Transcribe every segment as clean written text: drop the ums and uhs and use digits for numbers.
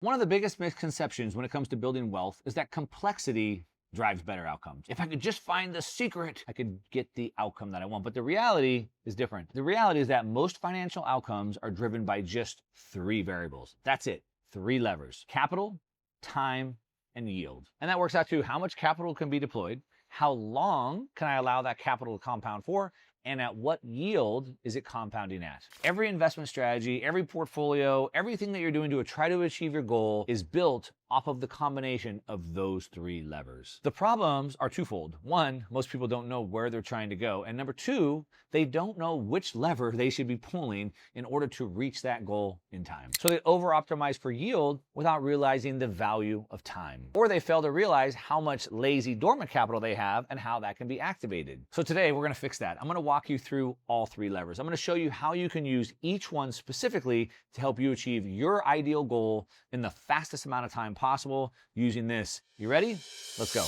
One of the biggest misconceptions when it comes to building wealth is that complexity drives better outcomes. If I could just find the secret, I could get the outcome that I want. But the reality is different. The reality is that most financial outcomes are driven by just three variables. That's it. Three levers: capital, time, and yield. And that works out to how much capital can be deployed, how long can I allow that capital to compound for, and at what yield is it compounding at. Every investment strategy, every portfolio, everything that you're doing to try to achieve your goal is built off of the combination of those three levers. The problems are twofold. One, most people don't know where they're trying to go. And number two, they don't know which lever they should be pulling in order to reach that goal in time. So they over-optimize for yield without realizing the value of time. Or they fail to realize how much lazy dormant capital they have and how that can be activated. So today we're gonna fix that. I'm gonna walk you through all three levers. I'm gonna show you how you can use each one specifically to help you achieve your ideal goal in the fastest amount of time possible using this. You ready? Let's go.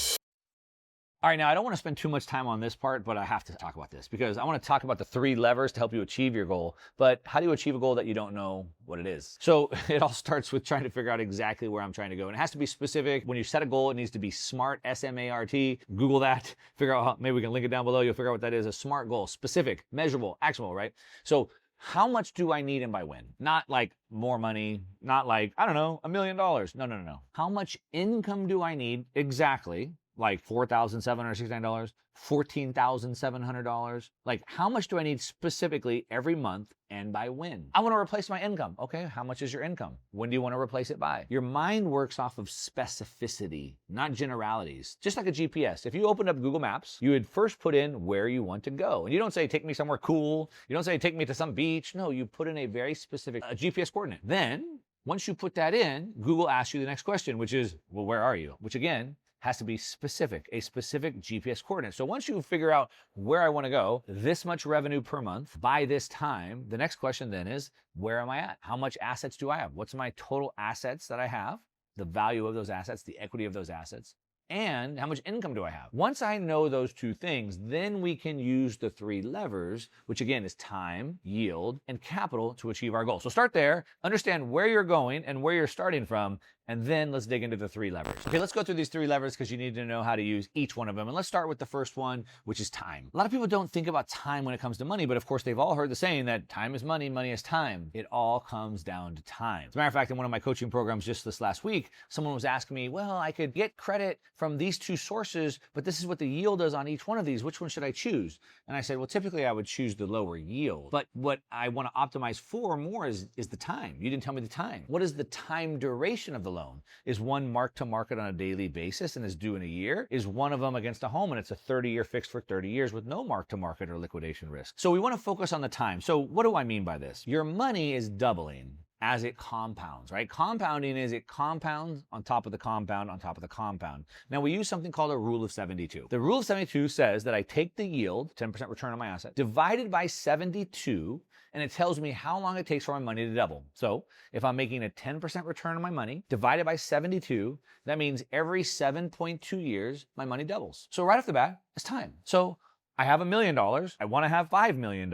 All right, now I don't want to spend too much time on this part, but I have to talk about this because I want to talk about the three levers to help you achieve your goal. But how do you achieve a goal that you don't know what it is? So it all starts with trying to figure out exactly where I'm trying to go. And it has to be specific. When you set a goal, it needs to be SMART, S-M-A-R-T. Google that, figure out how, maybe we can link it down below. You'll figure out what that is. A SMART goal, specific, measurable, actionable, right? So how much do I need and by when? Not like more money, not like, I don't know, $1 million. No. How much income do I need exactly? Like $4,769, $14,700. Like, how much do I need specifically every month and by when? I want to replace my income. Okay, how much is your income? When do you want to replace it by? Your mind works off of specificity, not generalities. Just like a GPS. If you opened up Google Maps, you would first put in where you want to go. And you don't say, take me somewhere cool. You don't say, take me to some beach. No, you put in a very specific GPS coordinate. Then, once you put that in, Google asks you the next question, which is, well, where are you? Which again, has to be specific, a specific GPS coordinate. So once you figure out where I want to go, this much revenue per month by this time, the next question then is, where am I at? How much assets do I have? What's my total assets that I have? The value of those assets, the equity of those assets, and how much income do I have? Once I know those two things, then we can use the three levers, which again is time, yield, and capital to achieve our goal. So start there, understand where you're going and where you're starting from, and then let's dig into the three levers. Okay, let's go through these three levers because you need to know how to use each one of them. And let's start with the first one, which is time. A lot of people don't think about time when it comes to money, but of course they've all heard the saying that time is money, money is time. It all comes down to time. As a matter of fact, in one of my coaching programs just this last week, someone was asking me, well, I could get credit from these two sources, but this is what the yield is on each one of these. Which one should I choose? And I said, well, typically I would choose the lower yield. But what I want to optimize for more is the time. You didn't tell me the time. What is the time duration of the loan? Is one marked to market on a daily basis and is due in a year? Is one of them against a home and it's a 30-year fixed for 30 years with no mark to market or liquidation risk? So we want to focus on the time. So what do I mean by this? Your money is doubling as it compounds, right? Compounding is it compounds on top of the compound on top of the compound. Now we use something called a rule of 72. The rule of 72 says that I take the yield, 10% return on my asset, divided by 72, and it tells me how long it takes for my money to double. So if I'm making a 10% return on my money divided by 72, that means every 7.2 years, my money doubles. So right off the bat, it's time. So I have $1 million. I want to have $5 million.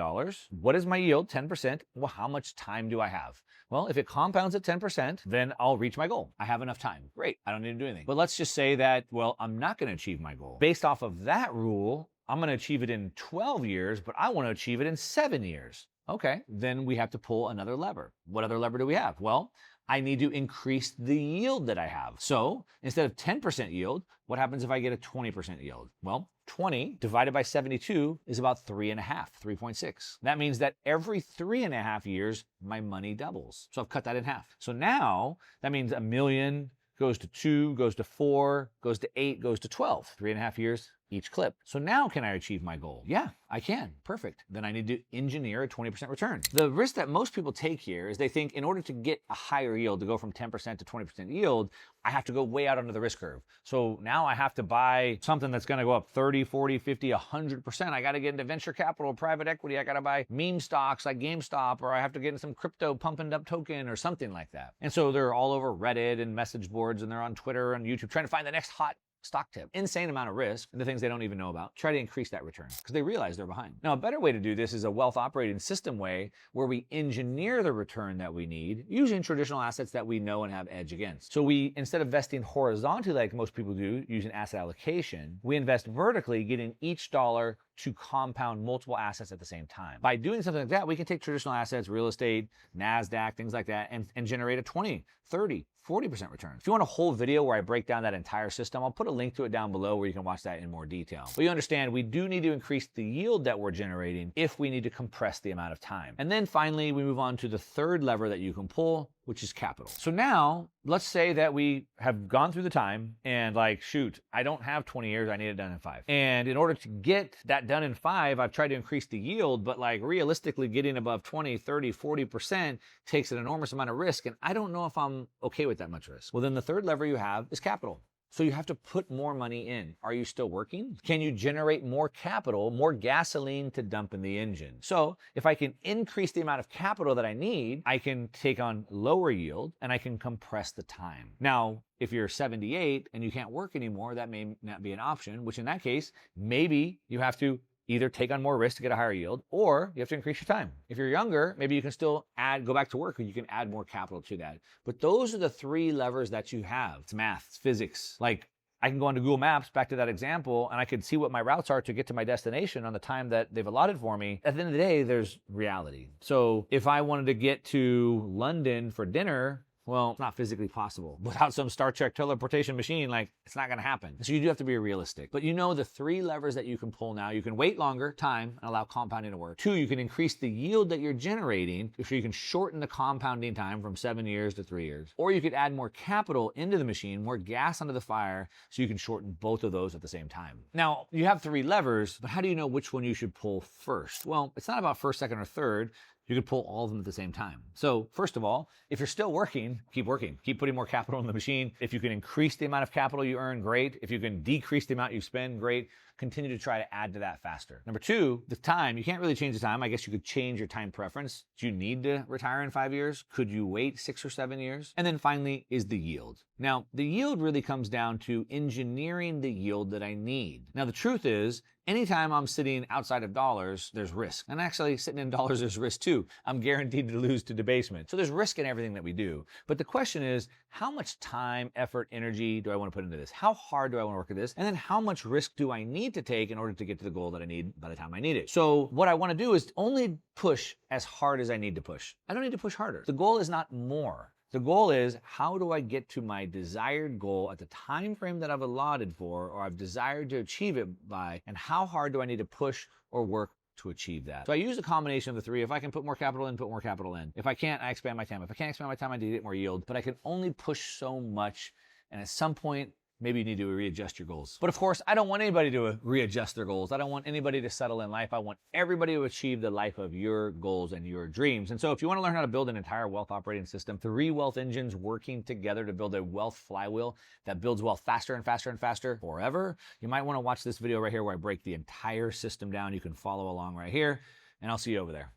What is my yield? 10%. Well, how much time do I have? Well, if it compounds at 10%, then I'll reach my goal. I have enough time. Great. I don't need to do anything. But let's just say that, well, I'm not going to achieve my goal. Based off of that rule, I'm going to achieve it in 12 years, but I want to achieve it in 7 years. Okay, then we have to pull another lever. What other lever do we have? Well, I need to increase the yield that I have. So instead of 10% yield, what happens if I get a 20% yield? Well, 20 divided by 72 is about 3.6. That means that every 3.5 years, my money doubles. So I've cut that in half. So now that means $1 million goes to 2, goes to 4, goes to 8, goes to 12. 3.5 years each clip. So now can I achieve my goal? Yeah, I can. Perfect. Then I need to engineer a 20% return. The risk that most people take here is they think in order to get a higher yield, to go from 10% to 20% yield, I have to go way out under the risk curve. So now I have to buy something that's going to go up 30, 40, 50, 100%. I got to get into venture capital, private equity. I got to buy meme stocks like GameStop, or I have to get into some crypto pumping up token or something like that. And so they're all over Reddit and message boards, and they're on Twitter and YouTube trying to find the next hot stock tip. Insane amount of risk and the things they don't even know about. Try to increase that return because they realize they're behind. Now, a better way to do this is a wealth operating system way where we engineer the return that we need using traditional assets that we know and have edge against. So we, instead of investing horizontally like most people do using asset allocation, we invest vertically, getting each dollar to compound multiple assets at the same time. By doing something like that, we can take traditional assets, real estate, NASDAQ, things like that, and generate a 20, 30, 40% return. If you want a whole video where I break down that entire system, I'll put a link to it down below where you can watch that in more detail. But you understand, we do need to increase the yield that we're generating if we need to compress the amount of time. And then finally, we move on to the third lever that you can pull, which is capital. So now, let's say that we have gone through the time and like, shoot, I don't have 20 years, I need it done in 5. And in order to get that done in 5, I've tried to increase the yield, but like realistically getting above 20, 30, 40% takes an enormous amount of risk. And I don't know if I'm okay with that much risk. Well, then the third lever you have is capital. So you have to put more money in. Are you still working? Can you generate more capital, more gasoline to dump in the engine? So if I can increase the amount of capital that I need, I can take on lower yield and I can compress the time. Now, if you're 78 and you can't work anymore, that may not be an option, which in that case, maybe you have to either take on more risk to get a higher yield, or you have to increase your time. If you're younger, maybe you can still go back to work, or you can add more capital to that. But those are the 3 levers that you have. It's math, it's physics. Like, I can go onto Google Maps, back to that example, and I could see what my routes are to get to my destination on the time that they've allotted for me. At the end of the day, there's reality. So if I wanted to get to London for dinner, well, it's not physically possible. Without some Star Trek teleportation machine, like, it's not gonna happen. So you do have to be realistic. But you know the 3 levers that you can pull now. You can wait longer, time, and allow compounding to work. 2, you can increase the yield that you're generating, so you can shorten the compounding time from 7 years to 3 years. Or you could add more capital into the machine, more gas onto the fire, so you can shorten both of those at the same time. Now, you have 3 levers, but how do you know which one you should pull first? Well, it's not about first, second, or third. You could pull all of them at the same time. So first of all, if you're still working. Keep putting more capital in the machine. If you can increase the amount of capital you earn, great. If you can decrease the amount you spend, great. Continue to try to add to that faster. Number 2, the time. You can't really change the time. I guess you could change your time preference. Do you need to retire in 5 years? Could you wait 6 or 7 years? And then finally is the yield. Now, the yield really comes down to engineering the yield that I need. Now, the truth is, anytime I'm sitting outside of dollars, there's risk. And actually, sitting in dollars, there's risk too. I'm guaranteed to lose to debasement. So there's risk in everything that we do. But the question is, how much time, effort, energy do I want to put into this? How hard do I want to work at this? And then how much risk do I need to take in order to get to the goal that I need by the time I need it? So what I want to do is only push as hard as I need to push. I don't need to push harder. The goal is not more. The goal is, how do I get to my desired goal at the time frame that I've allotted for, or I've desired to achieve it by, and how hard do I need to push or work to achieve that? So I use a combination of the 3. If I can put more capital in, put more capital in. If I can't, I expand my time. If I can't expand my time, I need to get more yield. But I can only push so much, and at some point, maybe you need to readjust your goals. But of course, I don't want anybody to readjust their goals. I don't want anybody to settle in life. I want everybody to achieve the life of your goals and your dreams. And so if you want to learn how to build an entire wealth operating system, 3 wealth engines working together to build a wealth flywheel that builds wealth faster and faster and faster forever, you might want to watch this video right here where I break the entire system down. You can follow along right here, and I'll see you over there.